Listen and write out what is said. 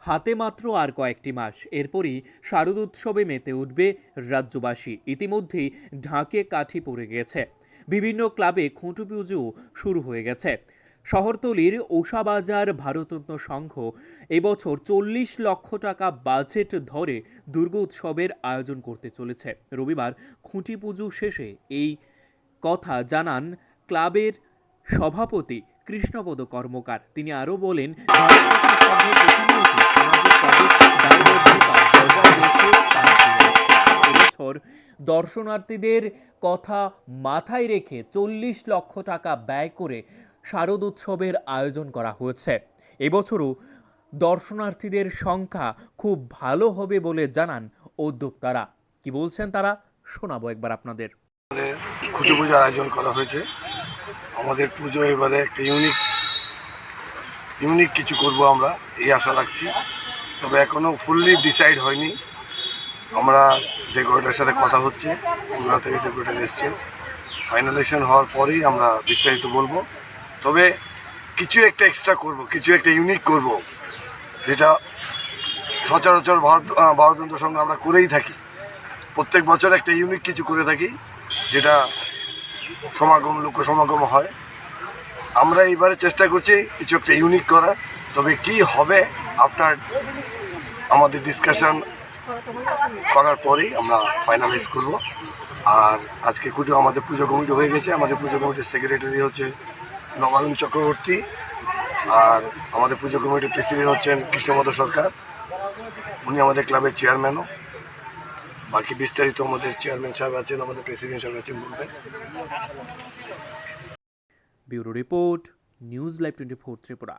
হাতে মাত্র আর কয়েকটি মাস, এরপরই শারদোৎসবে মেতে উঠবে রাজ্যবাসী। ইতিমধ্যেই ঢাকে কাঠি পড়ে গেছে, বিভিন্ন ক্লাবে খুঁটি পুজো শুরু হয়ে গেছে। শহরতলির ওষাবাজার ভারতরত্ন সংঘ এবছর 40 লক্ষ টাকা বাজেট ধরে দুর্গোৎসবের আয়োজন করতে চলেছে। রবিবার খুঁটি পুজো শেষে এই কথা জানান ক্লাবের সভাপতি কৃষ্ণপদ কর্মকার। তিনি আরও বলেন, এবছর দর্শনার্থীদের কথা মাথায় রেখে 40 লক্ষ টাকা ব্যয় করে শারদোৎসবের আয়োজন করা হয়েছে। এবছরও দর্শনার্থীদের সংখ্যা খুব ভালো হবে বলে জানান উদ্যোক্তারা। কি বলছেন তারা, শোনাবো একবার আপনাদের। খুঁটি পূজার আয়োজন করা হয়েছে। আমাদের পুজো এবারে একটা ইউনিক কিছু করব আমরা, এই আশা রাখছি। তবে এখনও ফুললি ডিসাইড হয়নি। আমরা ডেকোরেটরের সাথে কথা হচ্ছে, কলকাতা থেকে ডেকোরেটর এসছে। ফাইনালাইজেশন হওয়ার পরেই আমরা বিস্তারিত বলবো। তবে কিছু একটা এক্সট্রা করব, কিছু একটা ইউনিক করব, যেটা সচরাচর ভারততন্ত্র সংঘ আমরা করেই থাকি। প্রত্যেক বছর একটা ইউনিক কিছু করে থাকি, যেটা লোক সমাগম হয়। আমরা এইবারে চেষ্টা করছি কিছু একটা ইউনিক করার। তবে কি হবে আফটার আমাদের ডিসকাশন করার পরেই আমরা ফাইনালাইজ করব। আর আজকে আমাদের পুজো কমিটি হয়ে গেছে। আমাদের পুজো কমিটির সেক্রেটারি হচ্ছে নবায়ন চক্রবর্তী, আর আমাদের পুজো কমিটির প্রেসিডেন্ট হচ্ছেন কৃষ্ণপদ সরকার। উনি আমাদের ক্লাবের চেয়ারম্যানও। বাকি বিস্তারিত আমাদের চেয়ারম্যান সাহেব আছেন, আমাদের প্রেসিডেন্ট সাহেব আছেন, বলবেন। Bureau report, news live 24 Tripura.